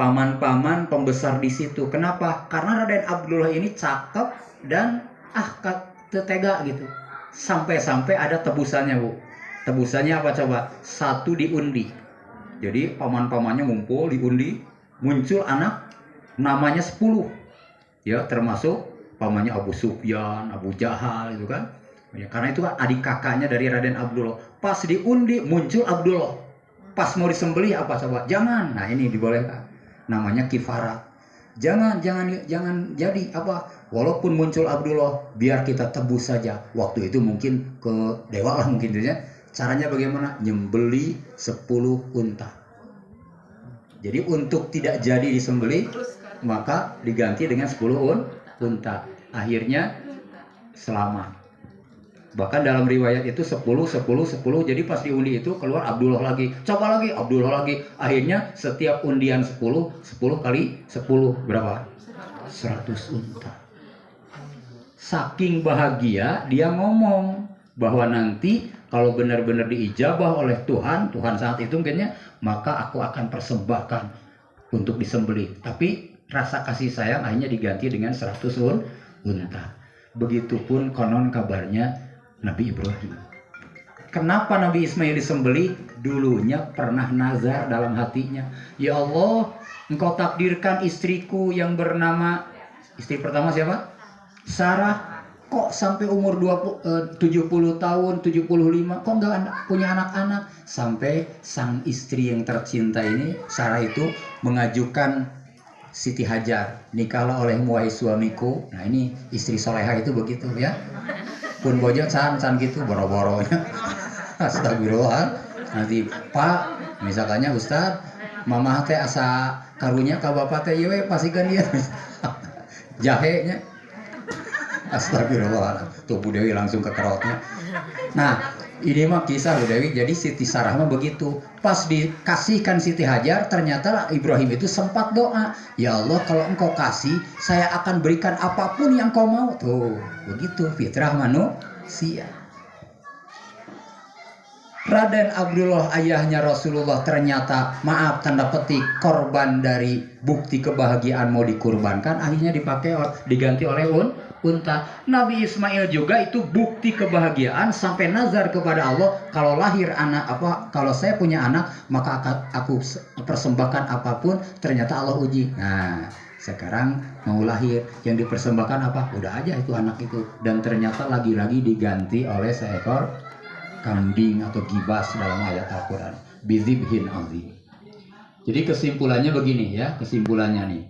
paman-paman pembesar di situ. Kenapa? Karena Raden Abdullah ini cakep dan tega gitu. Sampai-sampai ada tebusannya, Bu. Tebusannya apa coba? 1 diundi. Jadi paman-pamannya ngumpul diundi, muncul anak namanya 10. Ya, termasuk pamannya Abu Sufyan, Abu Jahal itu kan. Ya, karena itu kan adik kakaknya dari Raden Abdullah. Pas diundi muncul Abdullah. Pas mau disembelih apa coba? Jangan. Nah, ini dibolehkan. Namanya kifarat. Jangan jadi apa? Walaupun muncul Abdullah, biar kita tebus saja. Waktu itu mungkin ke dewa lah mungkin ya. Caranya bagaimana? Nyembeli 10 unta. Jadi untuk tidak jadi disembeli, maka diganti dengan 10 unta. Akhirnya selamat. Bahkan dalam riwayat itu 10. Jadi pas diundi itu keluar Abdullah lagi. Coba lagi, Abdullah lagi. Akhirnya setiap undian 10 kali 10 berapa? 100 unta. Saking bahagia dia ngomong bahwa nanti kalau benar-benar diijabah oleh Tuhan saat itu mungkinnya, maka aku akan persembahkan untuk disembelih. Tapi rasa kasih sayang akhirnya diganti dengan 100 unta. Begitupun konon kabarnya Nabi Ibrahim. Kenapa Nabi Ismail disembelih? Dulunya pernah nazar dalam hatinya. Ya Allah, Engkau takdirkan istriku yang bernama, istri pertama siapa? Sarah. Kok sampai umur 70 tahun, 75, kok nggak punya anak-anak? Sampai sang istri yang tercinta ini, Sarah itu mengajukan Siti Hajar, nikahlah olehmu wahai suamiku. Nah ini istri soleha itu begitu ya. Pun bojo can gitu boro-boronya. Astagfirullah. Nanti Pak, misalkannya Ustaz, mama teh asa karunya ka bapak teh yewe pasikan dia. Jahenya. Astagfirullah. Tuh Bu Dewi langsung ke kerotnya. Nah, ini mah kisah Bu Dewi. Jadi Siti Sarah mah begitu. Pas dikasihkan Siti Hajar, ternyata Ibrahim itu sempat doa, ya Allah kalau Engkau kasih, saya akan berikan apapun yang Kau mau. Tuh, begitu fitrah manusia. Raden Abdullah ayahnya Rasulullah ternyata maaf tanda petik korban dari bukti kebahagiaan mau dikurbankan, akhirnya diganti oleh unta. Nabi Ismail juga itu bukti kebahagiaan sampai nazar kepada Allah, kalau lahir anak kalau saya punya anak maka aku persembahkan apapun. Ternyata Allah uji. Nah sekarang mau lahir, yang dipersembahkan apa? Udah aja itu anak itu. Dan ternyata lagi-lagi diganti oleh seekor kambing atau gibas dalam ayat Al-Quran. Bizibhin azim. Jadi kesimpulannya begini ya, kesimpulannya nih.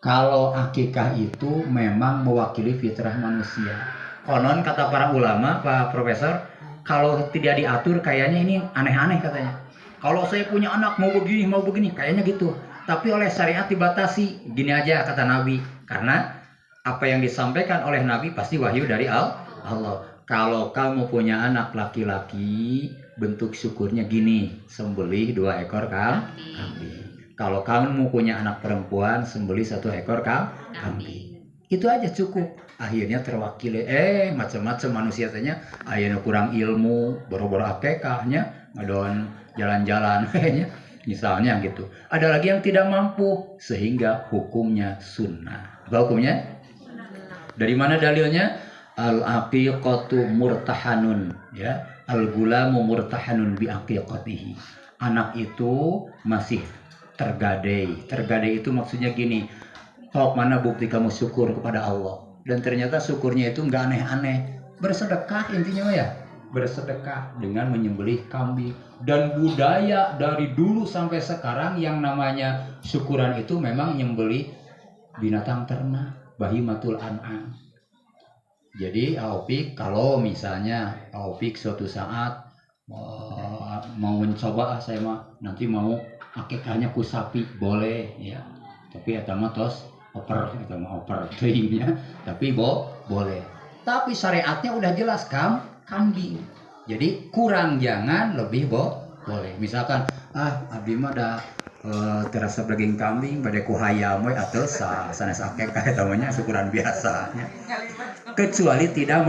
Kalau akikah itu memang mewakili fitrah manusia. Konon kata para ulama, Pak Profesor, kalau tidak diatur kayaknya ini aneh-aneh katanya. Kalau saya punya anak mau begini, kayaknya gitu. Tapi oleh syariat dibatasi. Gini aja kata Nabi. Karena apa yang disampaikan oleh Nabi pasti wahyu dari Allah. Kalau kamu punya anak laki-laki, bentuk syukurnya gini, sembelih 2 ekor kambing. Kalau kamu punya anak perempuan, sembelih 1 ekor kambing. Itu aja cukup. Akhirnya terwakili. Macam-macam manusia tanya, ayeuna kurang ilmu, boro-boro akekahnya, ngadon jalan-jalan kayaknya. Misalnya gitu. Ada lagi yang tidak mampu, sehingga hukumnya sunnah. Apa hukumnya? Dari mana dalilnya? Al-aqiqatu murtahanun, ya. Al-gulamu murtahanun bi aqiqatihi. Anak itu masih tergadai. Tergadai itu maksudnya gini, mana bukti kamu syukur kepada Allah? Dan ternyata syukurnya itu nggak aneh-aneh. Bersedekah intinya ya. Bersedekah dengan menyembelih kambing. Dan budaya dari dulu sampai sekarang yang namanya syukuran itu memang menyembelih binatang ternak, bahimatul an'am. Jadi Aopik, kalau misalnya Aopik suatu saat mau mencoba, saya mah nanti mau akikahnya ku sapi, boleh ya. Tapi eta mah tos oper teuingnya, tapi boleh. Tapi syariatnya udah jelas kambing. Jadi kurang jangan, lebih boleh. Misalkan abdi mah da terasa daging kambing bade ku hayam we atuh sanes akikah eta mah nya syukuran biasa. Kecuali tidak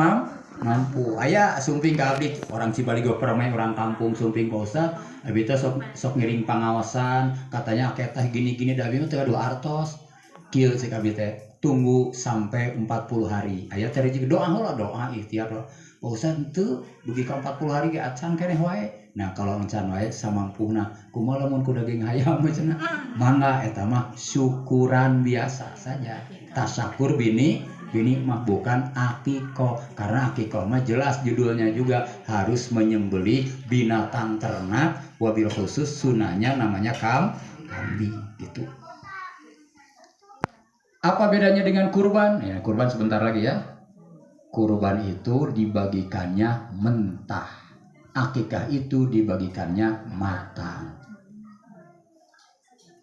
mampu aya sumping ka abdi orang Cibaligo permai orang kampung sumping ka Ustad abdi teh sok ngiring pangawasan katanya aketah gini-gini da abdi teh adu artos kieu cek abdi teh tunggu sampai 40 hari aya teh rezeki doa heula doa ikhtiar Pak Ustad teu dugi ka 40 hari ge acan keneh wae nah kalau encan wae samampuna kumaha lamun ku daging hayam cenah mangga eta mah syukuran biasa saja tasyakur bini mah bukan akikoh karena akikoh mah jelas judulnya juga harus menyembelih binatang ternak wabil khusus sunahnya namanya kambing gitu. Apa bedanya dengan kurban? Ya, kurban sebentar lagi ya. Kurban itu dibagikannya mentah, akikah itu dibagikannya matang.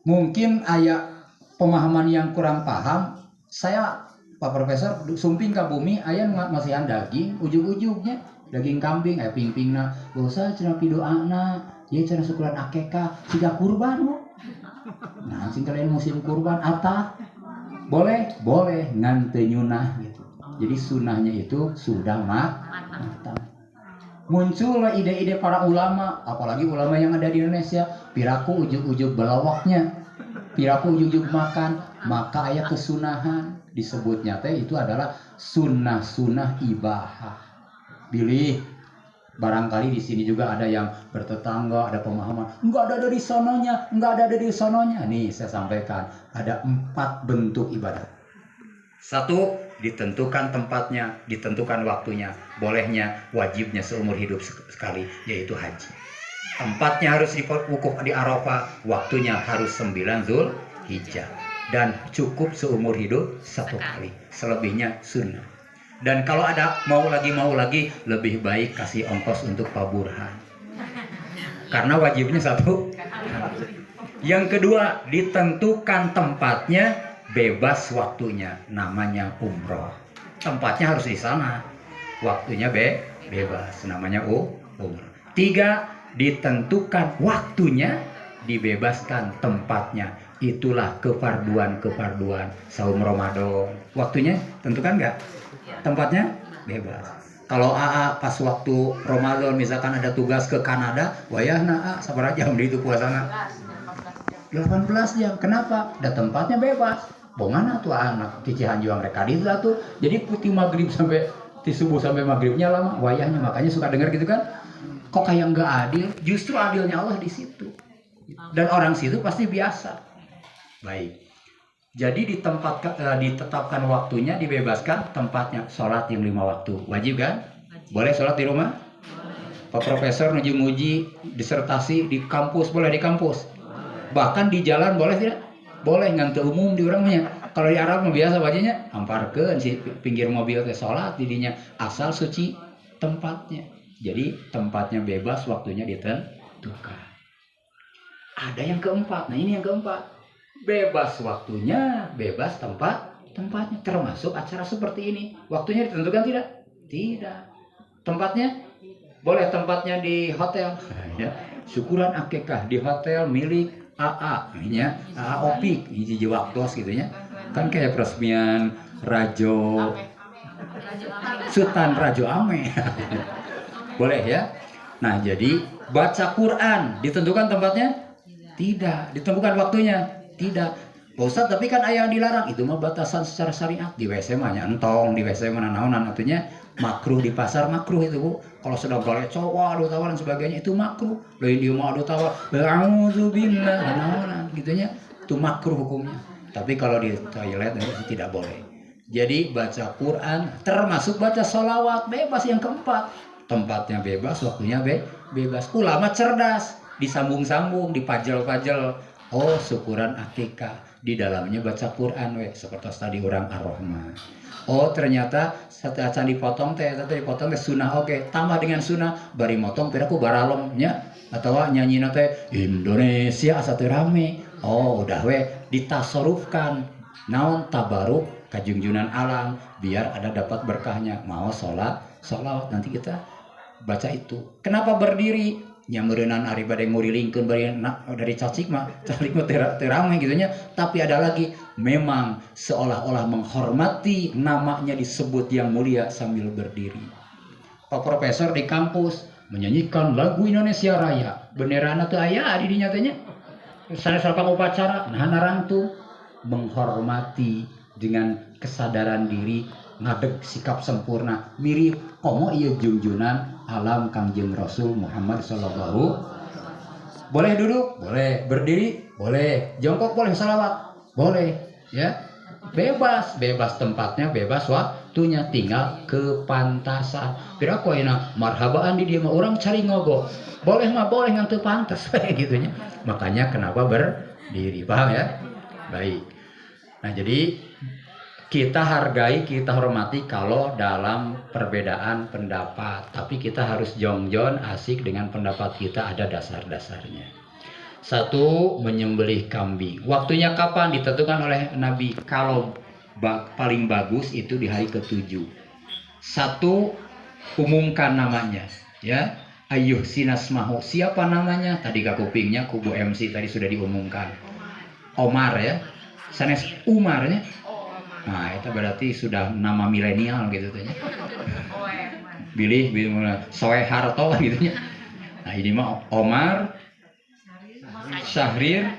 Mungkin aya pemahaman yang kurang paham. Saya Pak Profesor sumping ka bumi aya masihan daging ujug-ujugnya daging kambing aya pingpingna dosa cenah pidoana ieu cenah syukuran akekah siga kurban nah sing kalian musim kurban atah boleh ngan teu nyunah gitu jadi sunahnya itu sudah matang muncul ide-ide para ulama apalagi ulama yang ada di Indonesia piraku ujug-ujug belawaknya piraku ujug-ujug makan maka aya kesunahan disebutnya teh itu adalah sunnah ibahah. Pilih barangkali di sini juga ada yang bertetangga, ada pemahaman enggak ada dari sononya, Nih saya sampaikan ada 4 bentuk ibadah. 1 ditentukan tempatnya, ditentukan waktunya, bolehnya, wajibnya seumur hidup sekali yaitu haji. Tempatnya harus diwukuf di Arafah, waktunya harus 9 Zulhijjah. Dan cukup seumur hidup 1 kali, selebihnya sunnah. Dan kalau ada mau lagi lebih baik kasih ongkos untuk Pak Burhan karena wajibnya 1. Yang kedua ditentukan tempatnya, bebas waktunya, namanya umroh. Tempatnya harus di sana, waktunya bebas, namanya umroh. 3 ditentukan waktunya, dibebaskan tempatnya. Itulah kefarduan saum Ramadan. Waktunya tentukan nggak? Tempatnya bebas. Kalau AA pas waktu Ramadan misalkan ada tugas ke Kanada, wayahna AA sabaraha jam di itu puasana? 18 jam. Kenapa? Da tempatnya bebas. Bongana tuh anak cicihan juang rek kadit lah tuh. Jadi putih maghrib sampai di subuh sampai maghribnya lama wayahnya, makanya suka dengar gitu kan. Kok kayak nggak adil? Justru adilnya Allah di situ. Dan orang situ pasti biasa. Baik, jadi ditetapkan waktunya, dibebaskan tempatnya. Sholat yang 5 waktu wajib kan? Boleh sholat di rumah? Pak Profesor nguji disertasi di kampus, boleh di kampus? Bahkan di jalan boleh tidak? Boleh, ngantu umum di orangnya. Kalau di Arab biasa wajibnya amparkeun si pinggir mobil teh sholat didinya asal suci tempatnya. Jadi tempatnya bebas, waktunya ditentukan. Ada yang keempat. Nah ini yang keempat. Bebas waktunya, bebas tempatnya, termasuk acara seperti ini. Waktunya ditentukan tidak? Tidak. Tempatnya? Boleh tempatnya di hotel. Ya. Syukuran akikah di hotel milik AA, ya. AA Opik, hiji waktos gitu ya. Kan kayak peresmian Sultan Rajo Ame. Boleh ya. Nah jadi baca Quran ditentukan tempatnya? Tidak. Ditentukan waktunya? Tidak. Pak Ustaz, tapi kan aya dilarang. Itu mah batasan secara syariat. Di WC mah entong, di WC mana naonan artinya makruh, di pasar makruh itu Bu. Kalau sedang golek cowok adu tawa dan sebagainya itu makruh. Lain dia mau adu tawa, a'udzubillah naonan gitunya. Itu makruh hukumnya. Tapi kalau di toilet itu tidak boleh. Jadi baca Quran termasuk baca sholawat bebas yang keempat. Tempatnya bebas, waktunya bebas. Ulama cerdas, disambung-sambung, dipajel-pajel. Oh, syukuran akikah di dalamnya baca Quran seperti tadi orang Ar-Rahman. Oh, ternyata setelah dipotong teh sunah oke. Tambah dengan sunah bari motong piraku baralomnya atau nyanyi teh Indonesia asa teu rame. Oh, udah ditasorufkan. Naon tabaruk kajungjunan alam biar ada dapat berkahnya. Mau sholawat nanti kita baca itu. Kenapa berdiri? Nyameureunana ari bade ngurilingkeun dari cacik mah terame gitunya, tapi ada lagi memang seolah-olah menghormati namanya disebut yang mulia sambil berdiri. profesor di kampus menyanyikan lagu Indonesia Raya. Benderana teu aya di dinya teh nya. Sanes upacara, nah narangtu menghormati dengan kesadaran diri, ngadeg sikap sempurna, mirip komo ieu junjunan alam Kangjeng Rasul Muhammad sallallahu. Boleh duduk, boleh berdiri, boleh jongkok, boleh salawat, boleh, ya. Bebas tempatnya, bebas waktunya, tinggal kepantasan. Pira koina marhabaan di dia mah orang cari ngogo. Boleh mah boleh yang teu pantas kayak gitunya. Makanya kenapa berdiri, paham ya? Baik. Nah, jadi kita hargai, kita hormati kalau dalam perbedaan pendapat, tapi kita harus jongjon asik dengan pendapat kita, ada dasar-dasarnya. Satu, menyembelih kambing. Waktunya kapan ditentukan oleh Nabi. Kalau paling bagus itu di hari ke-7. Satu, umumkan namanya, ya. Ayuh sinasmahu, siapa namanya? Tadi kupingnya kubu MC tadi sudah diumumkan. Omar ya. Sanes Umar ya. Nah, itu berarti sudah nama milenial gitu ya. Bilih Soeharto gitu ya. Nah, ini mah Omar Syahrir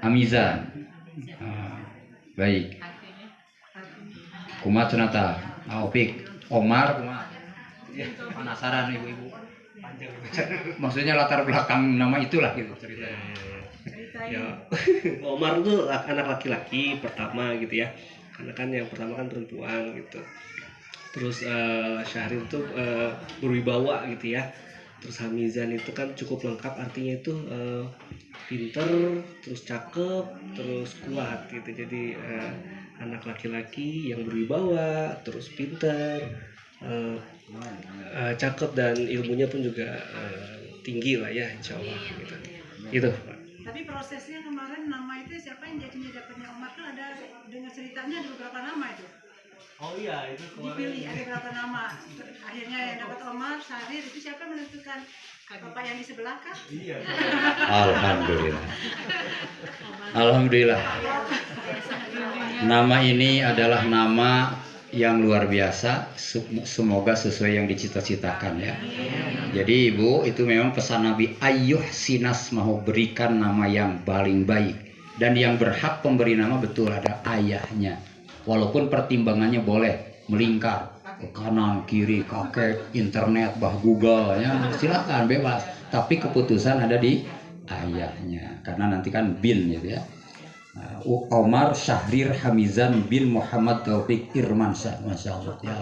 Hamizan. Baik. Kumat sunata. Opik Omar kumat. Ya, penasaran ibu-ibu. Maksudnya latar belakang nama itulah gitu ceritanya. Ya, Omar tuh anak laki-laki pertama gitu ya, karena kan yang pertama kan perempuan gitu. Terus Syahrir tuh berwibawa gitu ya. Terus Hamizan itu kan cukup lengkap, artinya itu pinter, terus cakep, terus kuat gitu. Jadi anak laki-laki yang berwibawa, terus pinter, cakep, dan ilmunya pun juga tinggi lah ya, insya Allah gitu. Gitu. Tapi prosesnya kemarin nama itu siapa yang jadinya dapatnya Omar kan ada dengan ceritanya ada beberapa nama itu. Oh iya, itu dipilih ada beberapa nama. Akhirnya yang dapat Omar, Syahrir, itu siapa menentukan? Bapak yang di sebelah kah? Iya. Alhamdulillah. Alhamdulillah. Nama ini adalah nama yang luar biasa, semoga sesuai yang dicita-citakan ya. Jadi ibu, itu memang pesan Nabi, ayuh sinas, mau berikan nama yang paling baik, dan yang berhak pemberi nama betul ada ayahnya. Walaupun pertimbangannya boleh melingkar ke kanan, kiri, kakek, internet, Google ya, silakan bebas, tapi keputusan ada di ayahnya, karena nanti kan bin gitu ya. Omar Syahrir Hamizan bin Muhammad Taufik Irmansyah, masya Allah ya.